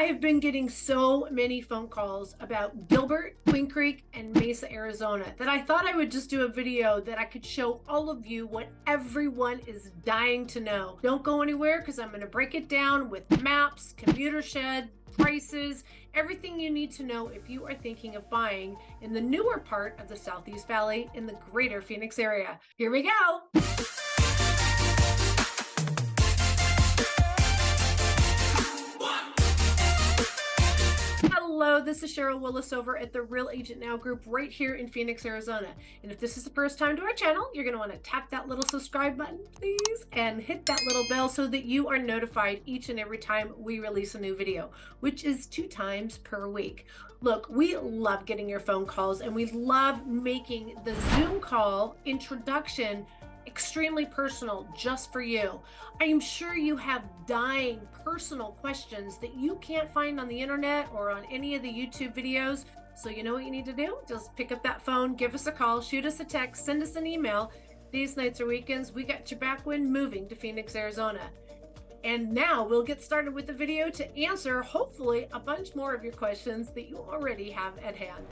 I have been getting so many phone calls about Gilbert, Queen Creek, and Mesa, Arizona that I thought I would just do a video that I could show all of you what everyone is dying to know. Don't go anywhere because I'm going to break it down with maps, Commuter Shed, prices, everything you need to know if you are thinking of buying in the newer part of the Southeast Valley in the greater Phoenix area. Here we go. Hello, this is Sheryl Willis over at the Real Agent Now group right here in Phoenix, Arizona. And if this is the first time to our channel, you're going to want to tap that little subscribe button, please, and hit that little bell so that you are notified each and every time we release a new video, which is 2 times per week. Look, we love getting your phone calls and we love making the Zoom call introduction extremely personal just for you. I am sure you have dying personal questions that you can't find on the internet or on any of the YouTube videos. So you know what you need to do? Just pick up that phone, give us a call, shoot us a text, send us an email. These nights or weekends, we got your back when moving to Phoenix, Arizona. And now we'll get started with the video to answer, hopefully, a bunch more of your questions that you already have at hand.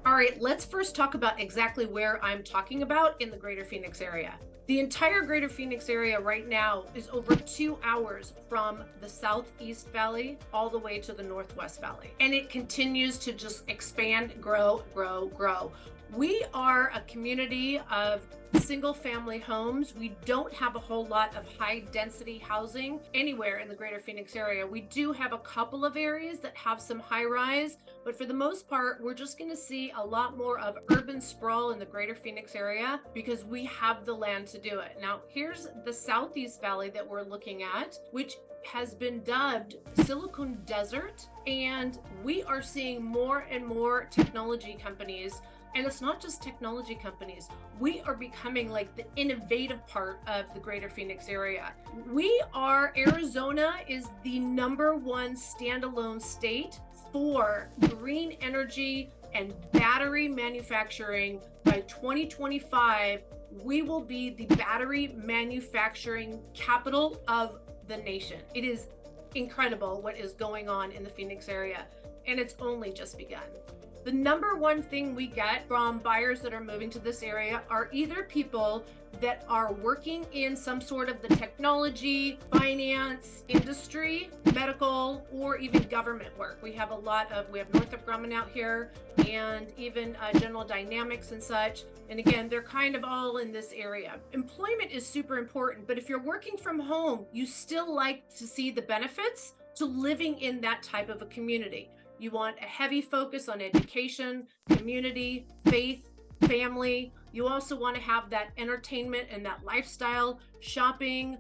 All right, let's first talk about exactly where I'm talking about in the greater Phoenix area. The entire greater Phoenix area right now is over 2 hours from the Southeast Valley all the way to the Northwest Valley. And it continues to just expand, grow, grow, grow. We are a community of single family homes. We don't have a whole lot of high density housing anywhere in the greater Phoenix area. We do have a couple of areas that have some high rise, but for the most part, we're just going to see a lot more of urban sprawl in the greater Phoenix area because we have the land to do it. Now, here's the Southeast Valley that we're looking at, which has been dubbed Silicon Desert, and we are seeing more and more technology companies. And it's not just technology companies. We are becoming like the innovative part of the greater Phoenix area. Arizona is the #1 standalone state for green energy and battery manufacturing. By 2025, we will be the battery manufacturing capital of the nation. It is incredible what is going on in the Phoenix area, and it's only just begun. The #1 thing we get from buyers that are moving to this area are either people that are working in some sort of the technology, finance, industry, medical, or even government work. We have Northrop Grumman out here and even General Dynamics and such. And again, they're kind of all in this area. Employment is super important, but if you're working from home, you still like to see the benefits to living in that type of a community. You want a heavy focus on education, community, faith, family. You also want to have that entertainment and that lifestyle, shopping,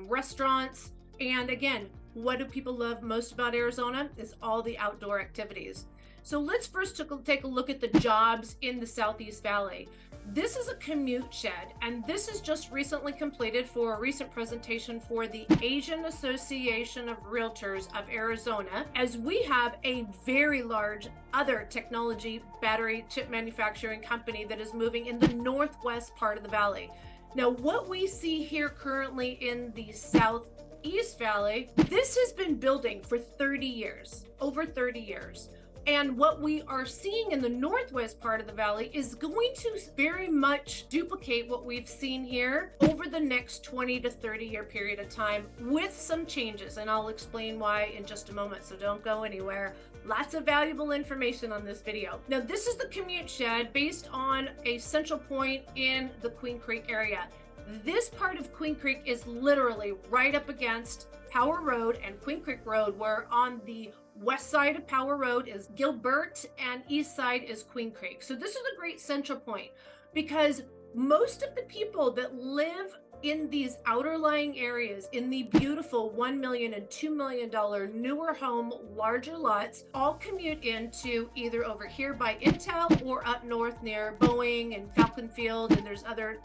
restaurants. And again, what do people love most about Arizona is all the outdoor activities. So let's first take a look at the jobs in the Southeast Valley. This is a commute shed, and this is just recently completed for a recent presentation for the Asian Association of Realtors of Arizona, as we have a very large other technology battery chip manufacturing company that is moving in the northwest part of the valley. Now, what we see here currently in the Southeast Valley, this has been building for 30 years, over 30 years. And what we are seeing in the northwest part of the valley is going to very much duplicate what we've seen here over the next 20 to 30 year period of time with some changes. And I'll explain why in just a moment, so don't go anywhere. Lots of valuable information on this video. Now, this is the commute shed based on a central point in the Queen Creek area. This part of Queen Creek is literally right up against Power Road and Queen Creek Road, where on the west side of Power Road is Gilbert and east side is Queen Creek. So this is a great central point because most of the people that live in these outer lying areas in the beautiful $1 million and $2 million newer home, larger lots, all commute into either over here by Intel or up north near Boeing and Falcon Field, and there's other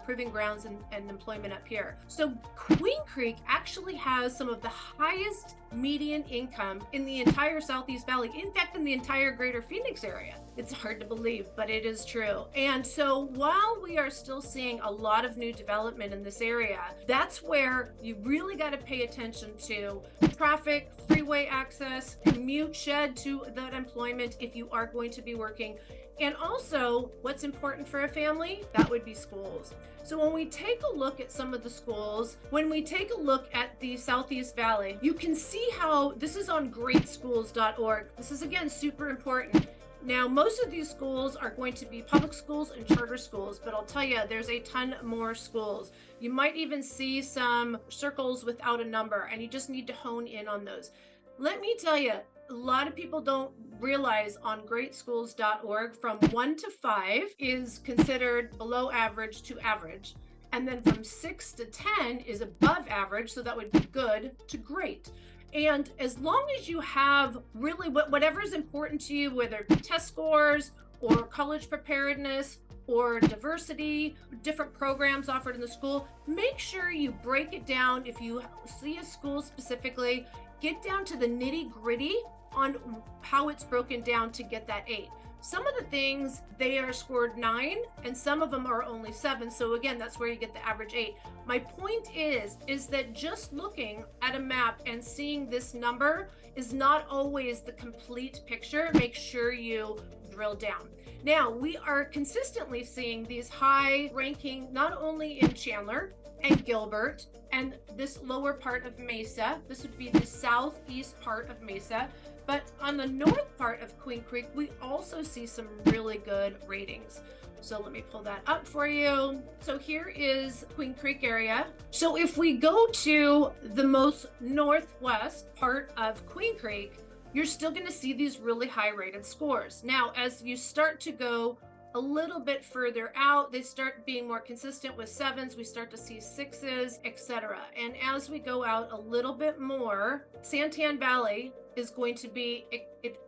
proving grounds and employment up here. So Queen Creek actually has some of the highest median income in the entire Southeast Valley, in fact, in the entire greater Phoenix area. It's hard to believe, but it is true. And so while we are still seeing a lot of new development in this area, that's where you really got to pay attention to traffic, freeway access, commute shed to that employment if you are going to be working. And also, what's important for a family? That would be schools. So when we take a look at some of the schools, when we take a look at the Southeast Valley, you can see how this is on greatschools.org. This is, again, super important. Now, most of these schools are going to be public schools and charter schools, but I'll tell you, there's a ton more schools. You might even see some circles without a number, and you just need to hone in on those. Let me tell you, a lot of people don't realize on greatschools.org from 1 to 5 is considered below average to average. And then from 6 to 10 is above average, so that would be good to great. And as long as you have really whatever is important to you, whether it be test scores or college preparedness or diversity, different programs offered in the school, make sure you break it down. If you see a school specifically, get down to the nitty gritty on how it's broken down to get that 8. Some of the things, they are scored 9 and some of them are only 7. So again, that's where you get the average 8. My point is that just looking at a map and seeing this number is not always the complete picture. Make sure you drill down. Now, we are consistently seeing these high ranking, not only in Chandler and Gilbert and this lower part of Mesa. This would be the southeast part of Mesa. But on the north part of Queen Creek, we also see some really good ratings. So let me pull that up for you. So here is Queen Creek area. So if we go to the most northwest part of Queen Creek, you're still going to see these really high rated scores. Now, as you start to go a little bit further out, they start being more consistent with 7s. We start to see 6s, etc. And as we go out a little bit more, Santan Valley is going to be,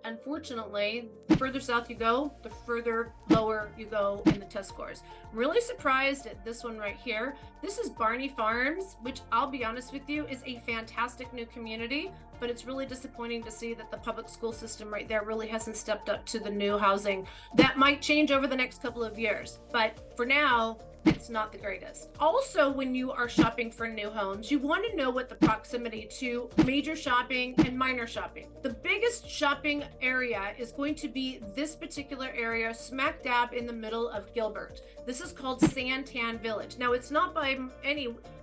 unfortunately, the further south you go, the further lower you go in the test scores. I'm really surprised at this one right here. This is Barney Farms, which I'll be honest with you, is a fantastic new community, but it's really disappointing to see that the public school system right there really hasn't stepped up to the new housing. That might change over the next couple of years, but for now, it's not the greatest. Also, when you are shopping for new homes, you want to know what the proximity to major shopping and minor shopping. The biggest shopping area is going to be this particular area, smack dab in the middle of Gilbert. This is called Santan Village. Now, it's not by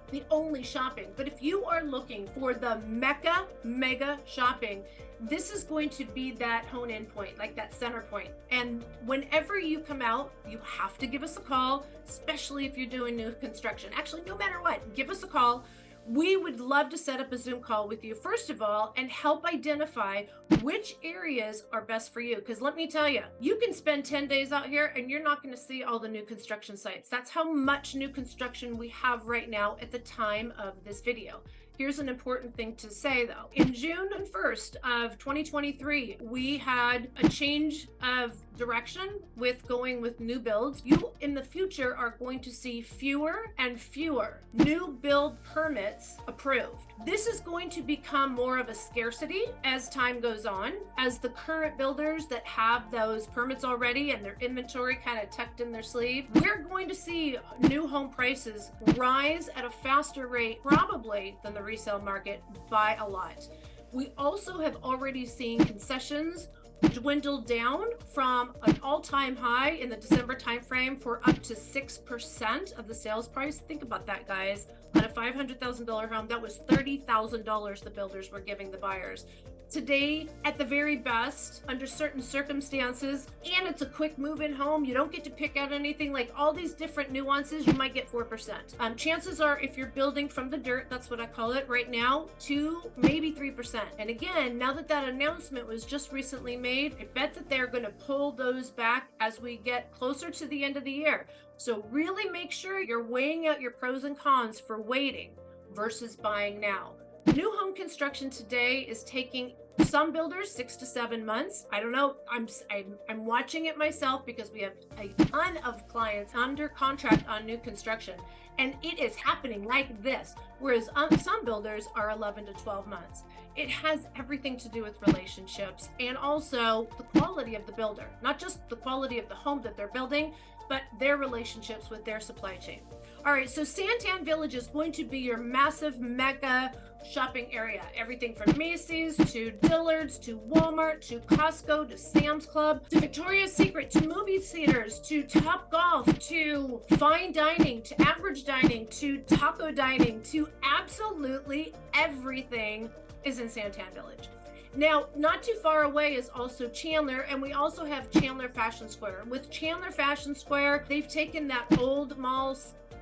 the only shopping, but if you are looking for the mega shopping, this is going to be that hone-in point, like that center point. And whenever you come out, you have to give us a call, especially if you're doing new construction. Actually, no matter what, give us a call. We would love to set up a Zoom call with you, first of all, and help identify which areas are best for you. Because let me tell you, you can spend 10 days out here and you're not going to see all the new construction sites. That's how much new construction we have right now at the time of this video. Here's an important thing to say though. In June 1st of 2023, we had a change of direction with going with new builds. You in the future are going to see fewer and fewer new build permits approved. This is going to become more of a scarcity as time goes on, as the current builders that have those permits already and their inventory kind of tucked in their sleeve. We're going to see new home prices rise at a faster rate probably than the resale market by a lot. We also have already seen concessions dwindle down from an all-time high in the December timeframe for up to 6% of the sales price. Think about that, guys. On a $500,000 home, that was $30,000 the builders were giving the buyers. Today, at the very best, under certain circumstances, and it's a quick move-in home, you don't get to pick out anything, like all these different nuances, you might get 4%. Chances are, if you're building from the dirt, that's what I call it right now, 2, maybe 3%. And again, now that that announcement was just recently made, I bet that they're going to pull those back as we get closer to the end of the year. So really make sure you're weighing out your pros and cons for waiting versus buying now. New home construction today is taking Some builders 6 to 7 months. I don't know. I'm watching it myself because we have a ton of clients under contract on new construction, and it is happening like this. Whereas some builders are 11 to 12 months. It has everything to do with relationships and also the quality of the builder, not just the quality of the home that they're building, but their relationships with their supply chain. All right, so Santan Village is going to be your massive mega shopping area. Everything from Macy's to Dillard's to Walmart to Costco to Sam's Club to Victoria's Secret to movie theaters to Top Golf to fine dining to average dining to taco dining to absolutely everything is in Santan Village. Now, not too far away is also Chandler, and we also have Chandler Fashion Square. With Chandler Fashion Square, they've taken that old mall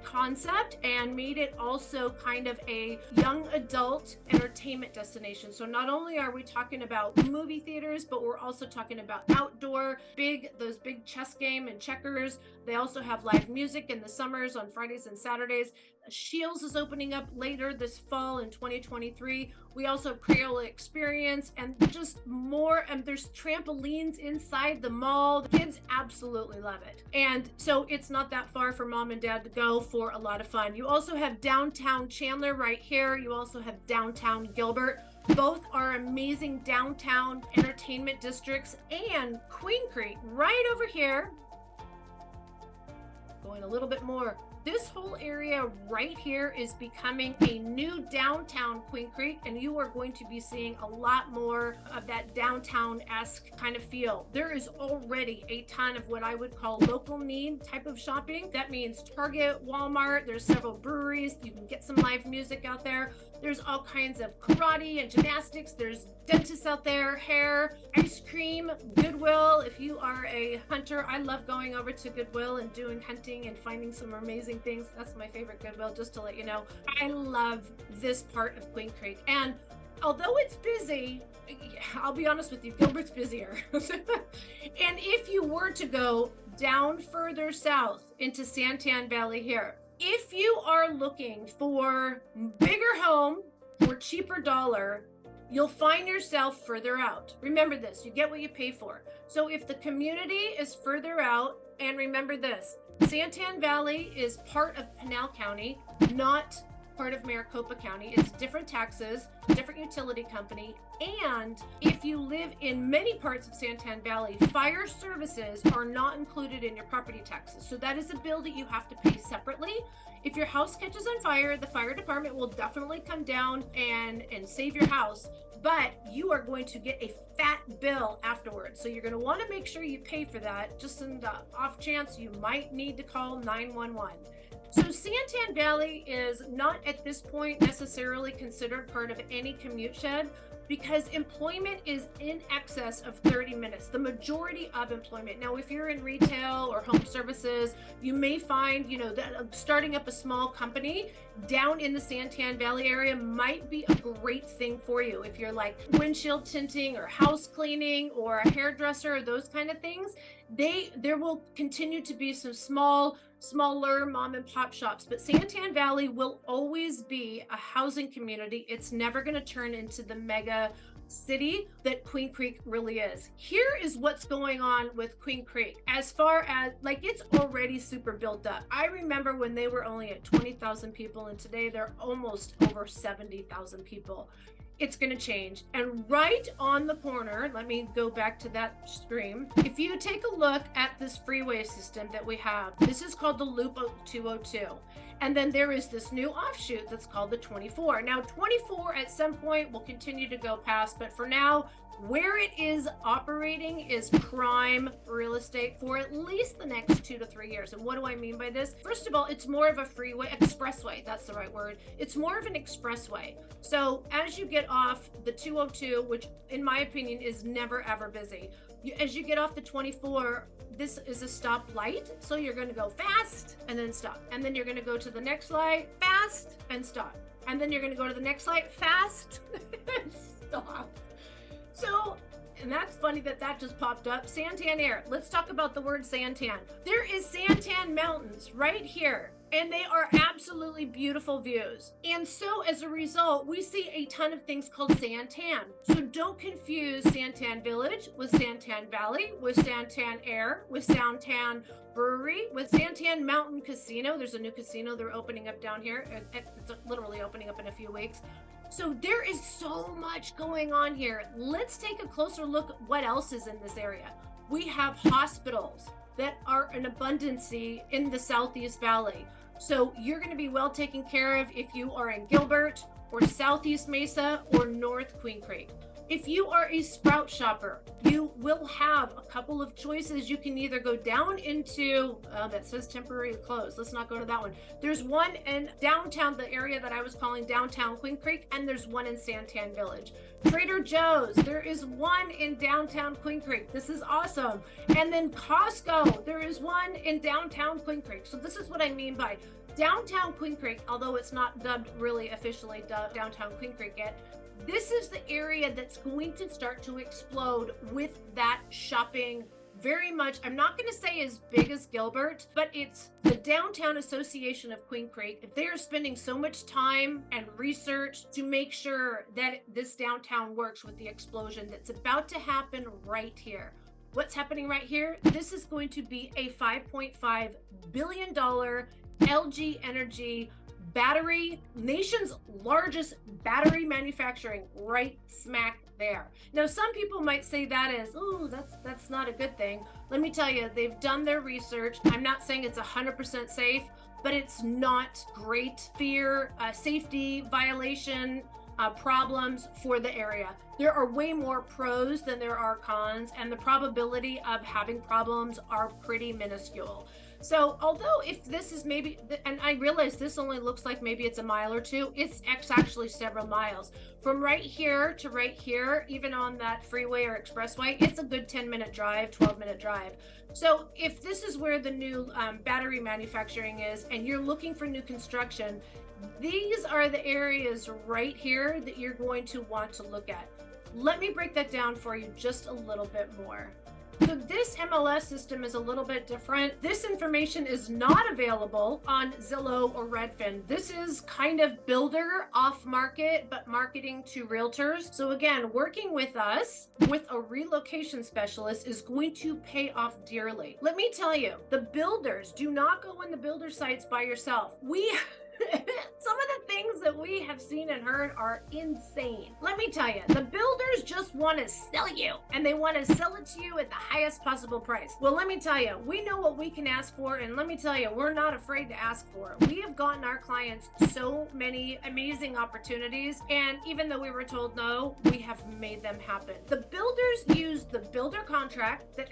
concept and made it also kind of a young adult entertainment destination. So not only are we talking about movie theaters, but we're also talking about outdoor, those big chess game and checkers. They also have live music in the summers on Fridays and Saturdays. Shields is opening up later this fall in 2023. We also have Crayola Experience and just more, and there's trampolines inside the mall. The kids absolutely love it. And so it's not that far for mom and dad to go for a lot of fun. You also have downtown Chandler right here. You also have downtown Gilbert. Both are amazing downtown entertainment districts. And Queen Creek right over here. Going a little bit more. This whole area right here is becoming a new downtown Queen Creek, and you are going to be seeing a lot more of that downtown-esque kind of feel. There is already a ton of what I would call local need type of shopping. That means Target, Walmart, there's several breweries. You can get some live music out there. There's all kinds of karate and gymnastics. There's dentists out there, hair, ice cream, Goodwill. If you are a hunter, I love going over to Goodwill and doing hunting and finding some amazing things. That's my favorite Goodwill, just to let you know. I love this part of Queen Creek. And although it's busy, I'll be honest with you, Gilbert's busier. And if you were to go down further south into Santan Valley here, if you are looking for bigger home for cheaper dollar, you'll find yourself further out. Remember this, you get what you pay for. So if the community is further out, and remember this, Santan Valley is part of Pinal County, not part of Maricopa County. It's different taxes, different utility company, and if you live in many parts of Santan Valley, fire services are not included in your property taxes. So that is a bill that you have to pay separately. If your house catches on fire, the fire department will definitely come down and save your house, but you are going to get a fat bill afterwards. So you're going to want to make sure you pay for that, just in the off chance you might need to call 911. So Santan Valley is not at this point necessarily considered part of any commute shed because employment is in excess of 30 minutes, the majority of employment. Now, if you're in retail or home services, you may find, that starting up a small company down in the Santan Valley area might be a great thing for you. If you're like windshield tinting or house cleaning or a hairdresser or those kind of things, there will continue to be some smaller mom and pop shops, but Santan Valley will always be a housing community. It's never going to turn into the mega city that Queen Creek really is. Here is what's going on with Queen Creek. As far as it's already super built up. I remember when they were only at 20,000 people, and today they're almost over 70,000 people. It's going to change. And right on the corner, let me go back to that screen. If you take a look at this freeway system that we have, this is called the Loop 202. And then there is this new offshoot that's called the 24. Now, 24 at some point will continue to go past, but for now, where it is operating is prime real estate for at least the next 2 to 3 years. And what do I mean by this? First of all, it's more of a expressway. That's the right word. It's more of an expressway. So as you get off the 202, which in my opinion is never ever busy, as you get off the 24, this is a stop light. So you're going to go fast and then stop. And then you're going to go to the next light, fast and stop. And then you're going to go to the next light, fast and stop. So, and that's funny that just popped up. Santan Air. Let's talk about the word Santan. There is Santan Mountains right here. and they are absolutely beautiful views. And so as a result, we see a ton of things called Santan. So don't confuse Santan Village with Santan Valley, with Santan Air, with Santan Brewery, with Santan Mountain Casino. There's a new casino they're opening up down here. It's literally opening up in a few weeks. So there is so much going on here. Let's take a closer look at what else is in this area. We have hospitals that are an abundance in the Southeast Valley. So you're going to be well taken care of if you are in Gilbert or Southeast Mesa or North Queen Creek. If you are a Sprout shopper, you will have a couple of choices. You can either go down into, that says temporarily closed. Let's not go to that one. There's one in downtown, the area that I was calling downtown Queen Creek, and there's one in Santan Village. Trader Joe's, there is one in downtown Queen Creek. This is awesome. And then Costco, there is one in downtown Queen Creek. So this is what I mean by downtown Queen Creek, although it's not dubbed really officially downtown Queen Creek yet. This is the area that's going to start to explode with that shopping very much. I'm not going to say as big as Gilbert, but it's the Downtown Association of Queen Creek. They are spending so much time and research to make sure that this downtown works with the explosion that's about to happen right here. What's happening right here? This is going to be a $5.5 billion LG Energy battery, nation's largest battery manufacturing, right smack there. Now, some people might say that is, oh, that's not a good thing. Let me tell you, they've done their research. I'm not saying it's 100% safe, but it's not great safety violation problems for the area. There are way more pros than there are cons, and the probability of having problems are pretty minuscule. So although if this is maybe, and I realize this only looks like maybe it's a mile or two, it's actually several miles. From right here to right here, even on that freeway or expressway, it's a good 10-minute drive, 12-minute drive. So if this is where the new battery manufacturing is, and you're looking for new construction, these are the areas right here that you're going to want to look at. Let me break that down for you just a little bit more. So this MLS system is a little bit different. This information is not available on Zillow or Redfin. This is kind of builder off market, but marketing to realtors. So again, working with us with a relocation specialist is going to pay off dearly. Let me tell you, the builders, do not go on the builder sites by yourself. Some of the things that we have seen and heard are insane. Let me tell you, the builders just want to sell you, and they want to sell it to you at the highest possible price. Well, let me tell you, we know what we can ask for, and let me tell you, we're not afraid to ask for it. We have gotten our clients so many amazing opportunities, and even though we were told no, we have made them happen. The builders use the builder contract that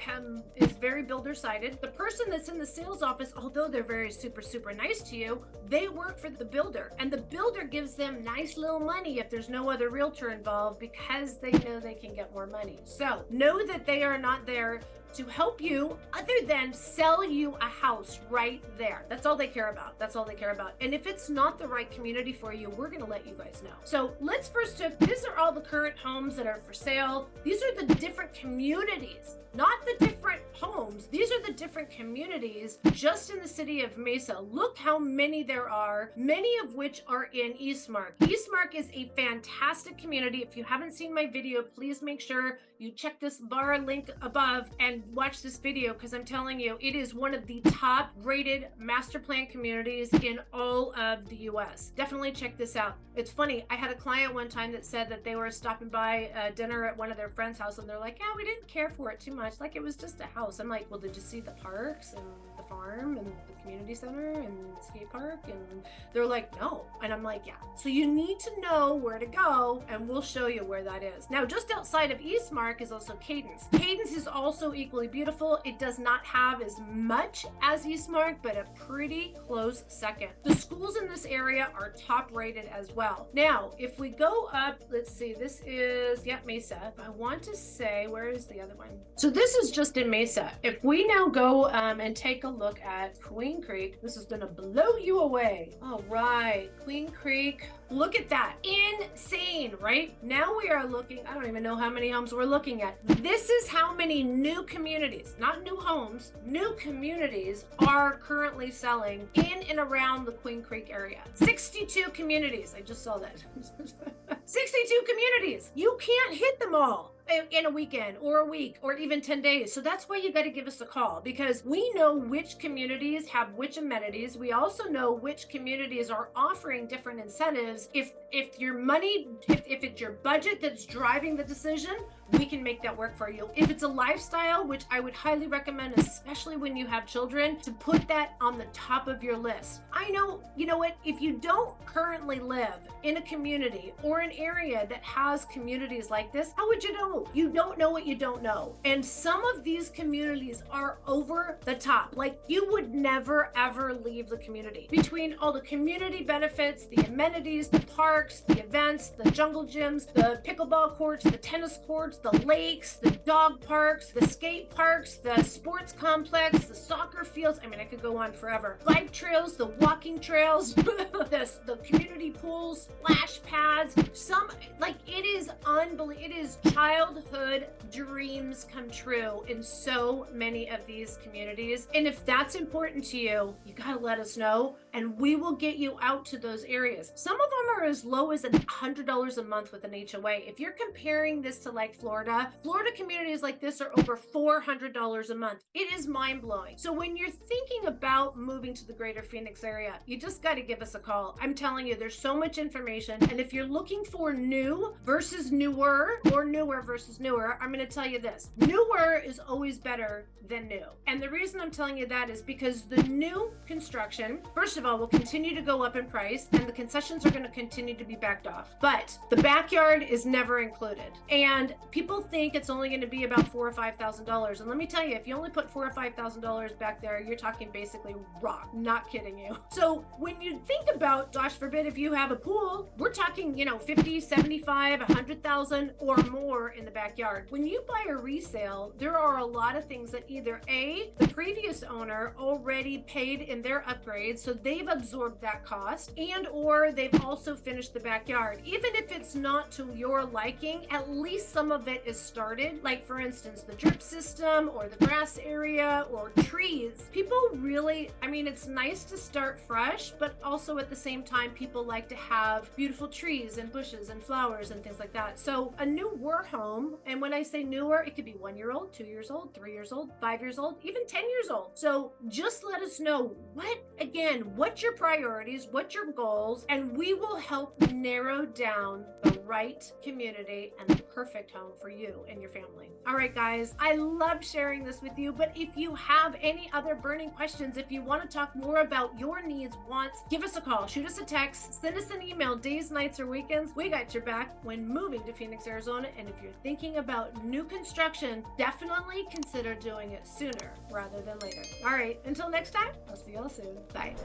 is very builder-sided. The person that's in the sales office, although they're very super nice to you, they work for the builder, and the builder gives them nice little money if there's no other realtor involved, because they know they can get more money. So know that they are not there to help you other than sell you a house right there. That's all they care about. That's all they care about. And if it's not the right community for you, we're going to let you guys know. So let's first these are all the current homes that are for sale. These are the different communities, not the different homes. These are the different communities just in the city of Mesa. Look how many there are, many of which are in Eastmark. Eastmark is a fantastic community. If you haven't seen my video, please make sure you check this bar link above and watch this video, because I'm telling you, it is one of the top rated master plan communities in all of the US. Definitely check this out. It's funny, I had a client one time that said that they were stopping by dinner at one of their friends' house, and they're like, yeah, we didn't care for it too much. Like, it was just a house. I'm like, well, did you see the parks and the farm and the community center and the skate park? And they're like, no. And I'm like, yeah. So you need to know where to go, and we'll show you where that is. Now, just outside of Eastmark is also Cadence. Cadence is also equally beautiful. It does not have as much as Eastmark, but a pretty close second. The schools in this area are top rated as well. Now, if we go up, let's see, this is, Mesa. I want to say, where is the other one? So this is just in Mesa. If we now go and take a look at Queen Creek, this is gonna blow you away. All right. right, Queen Creek. Look at that. Insane, right? Now we are looking, I don't even know how many homes we're looking at. This is how many new communities, not new homes, new communities are currently selling in and around the Queen Creek area. 62 communities. I just saw that. 62 communities. You can't hit them all in a weekend or a week or even 10 days. So that's why you got to give us a call, because we know which communities have which amenities. We also know which communities are offering different incentives. If your money, if it's your budget that's driving the decision, we can make that work for you. If it's a lifestyle, which I would highly recommend, especially when you have children, to put that on the top of your list. I know, you know what, if you don't currently live in a community or an area that has communities like this, how would you know? You don't know what you don't know. And some of these communities are over the top. Like, you would never ever leave the community. Between all the community benefits, the amenities, the parks, the events, the jungle gyms, the pickleball courts, the tennis courts, the lakes, the dog parks, the skate parks, the sports complex, the soccer fields. I mean, I could go on forever. Bike trails, the walking trails, the community pools, splash pads. It is unbelievable. It is childhood dreams come true in so many of these communities. And if that's important to you, you gotta let us know, and we will get you out to those areas. Some of them are as low as $100 a month with an HOA. If you're comparing this to like Florida communities like this are over $400 a month. It is mind-blowing. So when you're thinking about moving to the greater Phoenix area, you just got to give us a call. I'm telling you, there's so much information. And if you're looking for new versus newer or newer versus newer, I'm going to tell you this. Newer is always better than new. And the reason I'm telling you that is because the new construction, first of all, will continue to go up in price, and the concessions are going to continue to be backed off. But the backyard is never included. And people think it's only going to be about $4,000 or $5,000. And let me tell you, if you only put $4,000 or $5,000 back there, you're talking basically rock. Not kidding you. So when you think about, gosh forbid, if you have a pool, we're talking, 50, 75, 100,000 or more in the backyard. When you buy a resale, there are a lot of things that either the previous owner already paid in their upgrades, so they've absorbed that cost, and or they've also finished the backyard. Even if it's not to your liking, at least some of it is started. Like, for instance, the drip system or the grass area or trees. People really, it's nice to start fresh, but also at the same time, people like to have beautiful trees and bushes and flowers and things like that. So a newer home, and when I say newer, it could be 1 year old, 2 years old, 3 years old, 5 years old, even 10 years old. So just let us know what's your priorities, what's your goals, and we will help narrow down the right community and the perfect home for you and your family. All right, guys, I love sharing this with you, but if you have any other burning questions, if you want to talk more about your needs, wants, give us a call, shoot us a text, send us an email, days, nights, or weekends. We got your back when moving to Phoenix, Arizona. And if you're thinking about new construction, definitely consider doing it sooner rather than later. All right, until next time, I'll see y'all soon. Bye.